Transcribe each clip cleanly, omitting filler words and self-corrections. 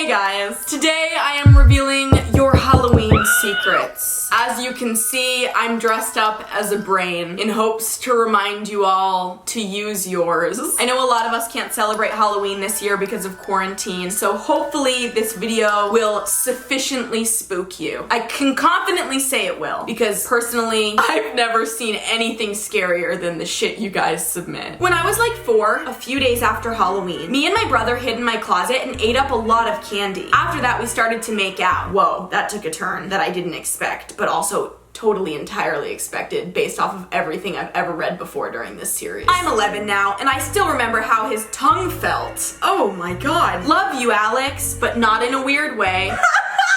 guys, today I am revealing your Halloween secrets. As you can see, I'm dressed up as a brain in hopes to remind you all to use yours. I know a lot of us can't celebrate Halloween this year because of quarantine, so hopefully this video will sufficiently spook you. I can confidently say it will, because personally, I've never seen anything scarier than the shit you guys submit. When I was like 4, a few days after Halloween, me and my brother hid in my closet and ate up a lot of candy. After that, we started to make out. Whoa, that took a turn that I didn't expect, but also totally entirely expected based off of everything I've ever read before during this series. I'm 11 now, and I still remember how his tongue felt. Oh my god. Love you, Alex, but not in a weird way.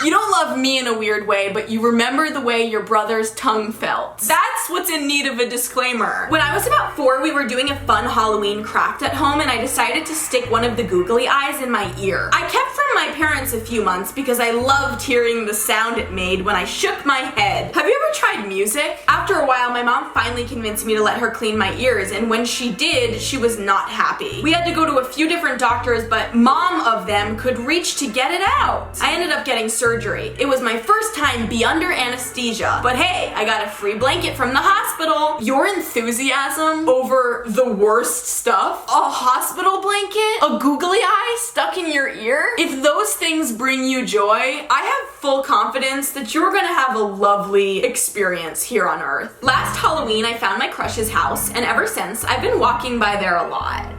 You don't love me in a weird way, but you remember the way your brother's tongue felt. That's what's in need of a disclaimer. When I was about 4, we were doing a fun Halloween craft at home, and I decided to stick one of the googly eyes in my ear. I kept from my parents a few months because I loved hearing the sound it made when I shook my head. Have you ever tried music? After a while, my mom finally convinced me to let her clean my ears, and when she did, she was not happy. We had to go to a few different doctors, but mom of them could reach to get it out. I ended up getting surgery. It was my first time be under anesthesia, but hey, I got a free blanket from the hospital. Your enthusiasm over the worst stuff? A hospital blanket? A googly eye stuck in your ear? If those things bring you joy, I have full confidence that you're gonna have a lovely experience here on Earth. Last Halloween, I found my crush's house, and ever since, I've been walking by there a lot.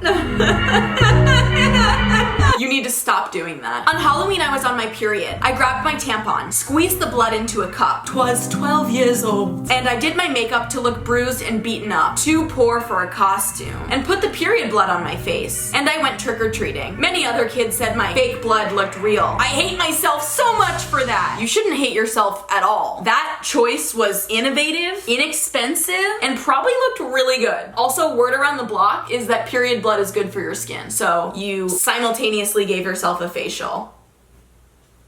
You need to stop doing that. On Halloween, I was on my period. I grabbed my tampon, squeezed the blood into a cup. 'Twas 12 years old. And I did my makeup to look bruised and beaten up, too poor for a costume, and put the period blood on my face. And I went trick-or-treating. Many other kids said my fake blood looked real. I hate myself so much for that. You shouldn't hate yourself at all. That choice was innovative, inexpensive, and probably looked really good. Also, word around the block is that period blood is good for your skin, so you simultaneously gave yourself a facial.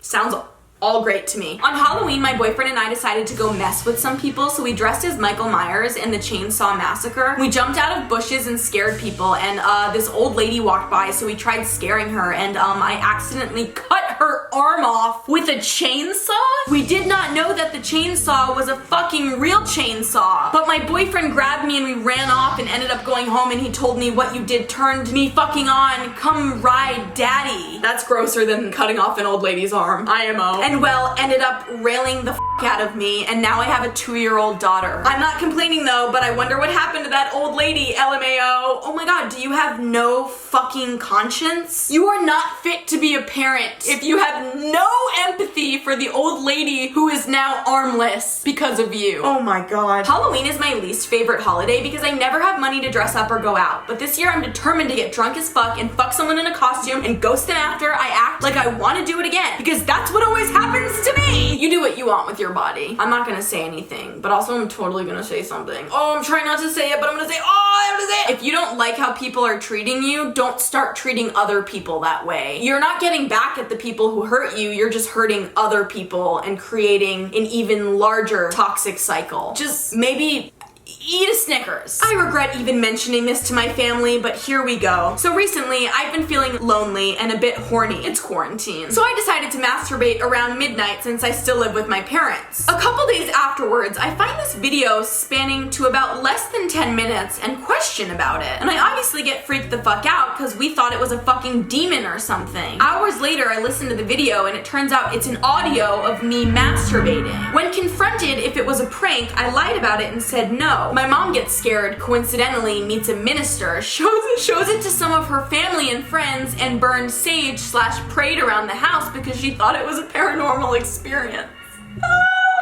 Sounds all great to me. On Halloween, my boyfriend and I decided to go mess with some people, so we dressed as Michael Myers in the Chainsaw Massacre. We jumped out of bushes and scared people, and this old lady walked by, so we tried scaring her, and I accidentally cut her arm off with a chainsaw? We did not know that the chainsaw was a fucking real chainsaw. But my boyfriend grabbed me and we ran off and ended up going home, and he told me, "What you did turned me fucking on. Come ride daddy." That's grosser than cutting off an old lady's arm. IMO. And well, ended up railing the out of me, and now I have a 2-year-old daughter. I'm not complaining though, but I wonder what happened to that old lady, LMAO. Oh my god, do you have no fucking conscience? You are not fit to be a parent if you have no empathy for the old lady who is now armless because of you. Oh my god. Halloween is my least favorite holiday because I never have money to dress up or go out, but this year I'm determined to get drunk as fuck and fuck someone in a costume and ghost them after I act like I want to do it again, because that's what always happens to me. You do what you want with your body. I'm not gonna say anything, but also I'm totally gonna say something. Oh, I'm trying not to say it, but I'm gonna say, I have to say it. If you don't like how people are treating you, don't start treating other people that way. You're not getting back at the people who hurt you, you're just hurting other people and creating an even larger toxic cycle. Just maybe eat a Snickers. I regret even mentioning this to my family, but here we go. So recently, I've been feeling lonely and a bit horny. It's quarantine. So I decided to masturbate around midnight since I still live with my parents. A couple days afterwards, I find this video spanning to about less than 10 minutes and question about it. And I obviously get freaked the fuck out because we thought it was a fucking demon or something. Hours later, I listened to the video and it turns out it's an audio of me masturbating. When confronted if it was a prank, I lied about it and said no. My mom gets scared, coincidentally meets a minister, shows it to some of her family and friends, and burned sage/prayed around the house because she thought it was a paranormal experience.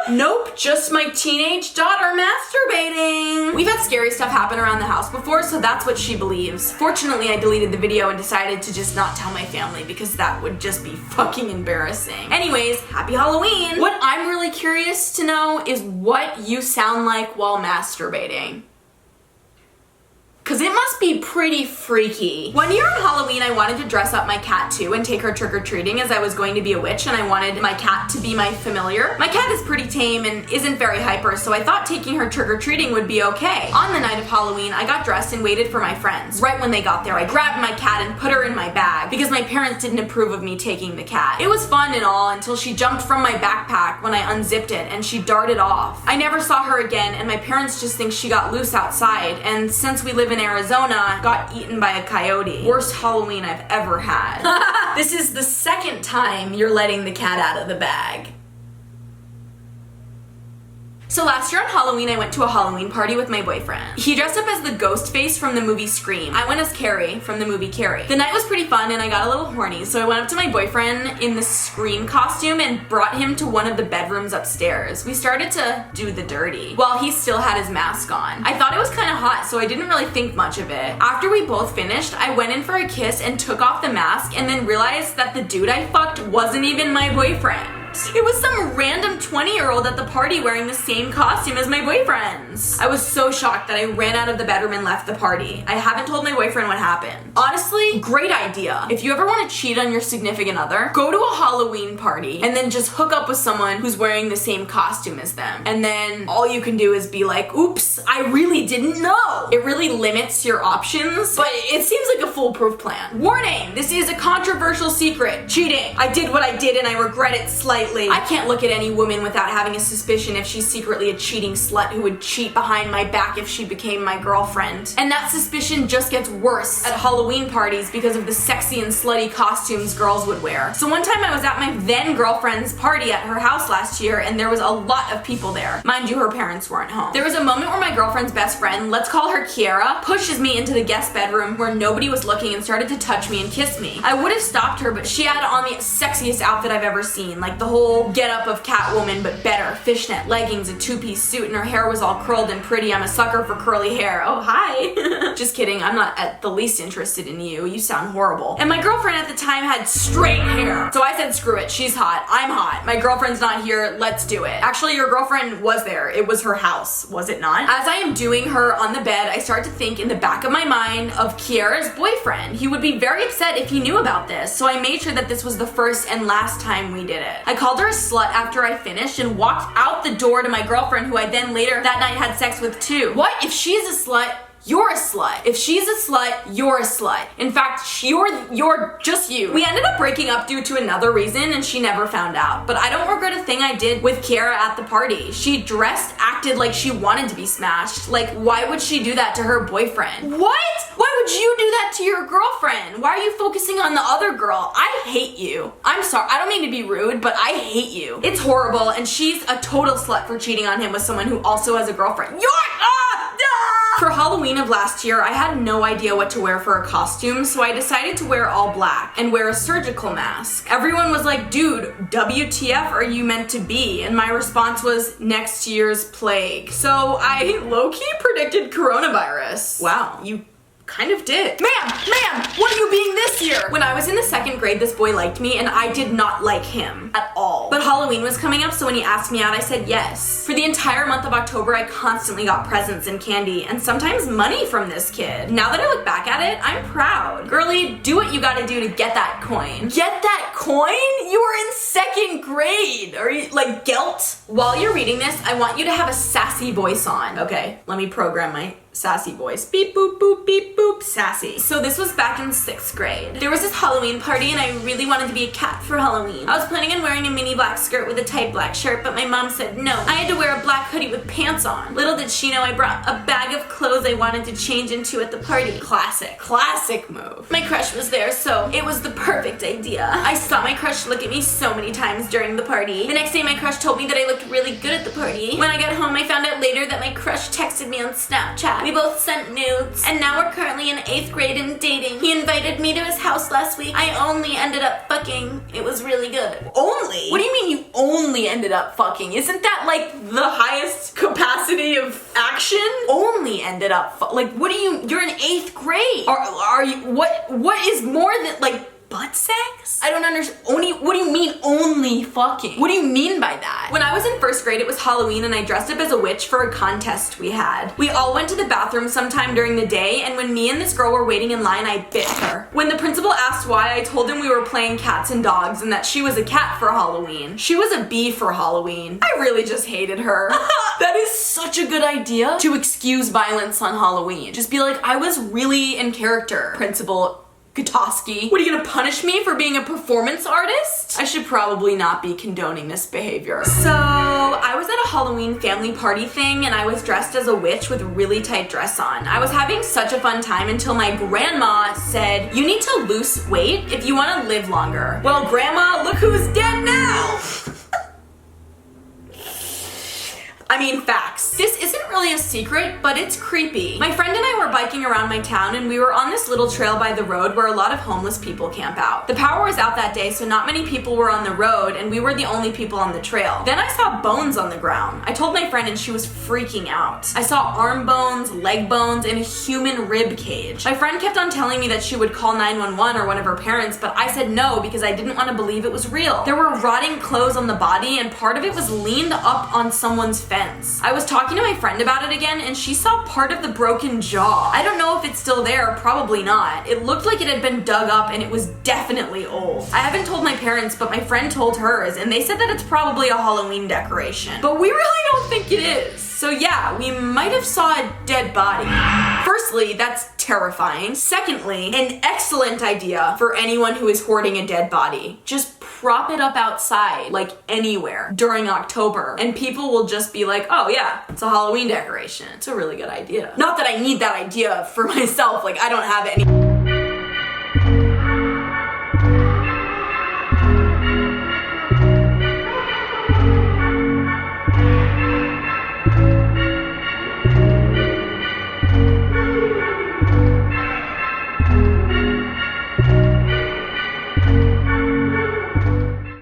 Nope, just my teenage daughter masturbating. We've had scary stuff happen around the house before, so that's what she believes. Fortunately, I deleted the video and decided to just not tell my family because that would just be fucking embarrassing. Anyways, happy Halloween! What I'm really curious to know is what you sound like while masturbating. Cause it must be pretty freaky. One year on Halloween, I wanted to dress up my cat too and take her trick-or-treating as I was going to be a witch and I wanted my cat to be my familiar. My cat is pretty tame and isn't very hyper, so I thought taking her trick-or-treating would be okay. On the night of Halloween, I got dressed and waited for my friends. Right when they got there, I grabbed my cat and put her in my bag because my parents didn't approve of me taking the cat. It was fun and all until she jumped from my backpack when I unzipped it and she darted off. I never saw her again and my parents just think she got loose outside, and since we live in Arizona, got eaten by a coyote. Worst Halloween I've ever had. This is the second time you're letting the cat out of the bag. So last year on Halloween, I went to a Halloween party with my boyfriend. He dressed up as the ghost face from the movie Scream. I went as Carrie from the movie Carrie. The night was pretty fun and I got a little horny, so I went up to my boyfriend in the Scream costume and brought him to one of the bedrooms upstairs. We started to do the dirty while he still had his mask on. I thought it was kind of hot, so I didn't really think much of it. After we both finished, I went in for a kiss and took off the mask and then realized that the dude I fucked wasn't even my boyfriend. It was some random 20-year-old at the party wearing the same costume as my boyfriend's. I was so shocked that I ran out of the bedroom and left the party. I haven't told my boyfriend what happened. Honestly, great idea. If you ever want to cheat on your significant other, go to a Halloween party and then just hook up with someone who's wearing the same costume as them. And then all you can do is be like, oops, I really didn't know. It really limits your options, but it seems like a foolproof plan. Warning, this is a controversial secret. Cheating. I did what I did and I regret it slightly. I can't look at any woman without having a suspicion if she's secretly a cheating slut who would cheat behind my back if she became my girlfriend. And that suspicion just gets worse at Halloween parties because of the sexy and slutty costumes girls would wear. So one time I was at my then girlfriend's party at her house last year and there was a lot of people there. Mind you, her parents weren't home. There was a moment where my girlfriend's best friend, let's call her Kiara, pushes me into the guest bedroom where nobody was looking and started to touch me and kiss me. I would have stopped her, but she had on the sexiest outfit I've ever seen. Like the whole get up of Catwoman, but better. Fishnet leggings, a two-piece suit, and her hair was all curled and pretty. I'm a sucker for curly hair. Oh, hi. Just kidding. I'm not at the least interested in you. You sound horrible. And my girlfriend at the time had straight hair. So I said, screw it. She's hot. I'm hot. My girlfriend's not here. Let's do it. Actually, your girlfriend was there. It was her house, was it not? As I am doing her on the bed, I start to think in the back of my mind of Kiara's boyfriend. He would be very upset if he knew about this. So I made sure that this was the first and last time we did it. I called her a slut after I finished and walked out the door to my girlfriend, who I then later that night had sex with too. What? If she's a slut, you're a slut. If she's a slut, you're a slut. In fact, you're just you. We ended up breaking up due to another reason and she never found out. But I don't regret a thing I did with Kiara at the party. She dressed, acted like she wanted to be smashed. Like, why would she do that to her boyfriend? What? Why would you do that to your girlfriend? Why are you focusing on the other girl? I hate you. I'm sorry, I don't mean to be rude, but I hate you. It's horrible and she's a total slut for cheating on him with someone who also has a girlfriend. For Halloween of last year, I had no idea what to wear for a costume, so I decided to wear all black and wear a surgical mask. Everyone was like, dude, WTF are you meant to be? And my response was, next year's plague. So I low-key predicted coronavirus. Wow, you kind of did. Ma'am, what are you being this year? When I was in the second grade, this boy liked me and I did not like him at all. But Halloween was coming up, so when he asked me out, I said yes. For the entire month of October, I constantly got presents and candy and sometimes money from this kid. Now that I look back at it, I'm proud. Girlie, do what you gotta do to get that coin. Get that coin? You were in second grade. Are you like gelt? While you're reading this, I want you to have a sassy voice on. Okay, let me program my sassy voice. Beep boop boop beep boop sassy. So this was back in 6th grade. There was this Halloween party and I really wanted to be a cat for Halloween. I was planning on wearing a mini black skirt with a tight black shirt, but my mom said no. I had to wear a black hoodie with pants on. Little did she know I brought a bag of clothes I wanted to change into at the party. Classic move. My crush was there, so it was the perfect idea. I saw my crush look at me so many times during the party. The next day my crush told me that I looked really good at the party. When I got home, I found out later that my crush texted me on Snapchat. We both sent nudes, and now we're currently in 8th grade and dating. He invited me to his house last week. I only ended up fucking. It was really good. Only? What do you mean you only ended up fucking? Isn't that like the highest capacity of action? Only ended up like, what do you, you're in 8th grade. Are you, what is more than, like, butt sex? I don't understand. What do you mean only fucking? What do you mean by that? When I was in first grade, it was Halloween and I dressed up as a witch for a contest we had. We all went to the bathroom sometime during the day, and when me and this girl were waiting in line, I bit her. When the principal asked why, I told him we were playing cats and dogs and that she was a cat for Halloween. She was a bee for Halloween. I really just hated her. That is such a good idea to excuse violence on Halloween. Just be like, I was really in character, Principal Gutowski. What, are you gonna punish me for being a performance artist? I should probably not be condoning this behavior. So I was at a Halloween family party thing and I was dressed as a witch with a really tight dress on. I was having such a fun time until my grandma said, you need to lose weight if you wanna live longer. Well, grandma, look who's dead now. I mean, facts. This isn't really a secret, but it's creepy. My friend and I were biking around my town and we were on this little trail by the road where a lot of homeless people camp out. The power was out that day, so not many people were on the road and we were the only people on the trail. Then I saw bones on the ground. I told my friend and she was freaking out. I saw arm bones, leg bones, and a human rib cage. My friend kept on telling me that she would call 911 or one of her parents, but I said no because I didn't want to believe it was real. There were rotting clothes on the body and part of it was leaned up on someone's fence. I was talking to my friend about it again and she saw part of the broken jaw. I don't know if it's still there, probably not. It looked like it had been dug up and it was definitely old. I haven't told my parents, but my friend told hers and they said that it's probably a Halloween decoration. But we really don't think it is. So yeah, we might have saw a dead body. Firstly, that's terrifying. Secondly, an excellent idea for anyone who is hoarding a dead body. Just prop it up outside, like anywhere, during October, and people will just be like, oh yeah, it's a Halloween decoration. It's a really good idea. Not that I need that idea for myself, like I don't have any.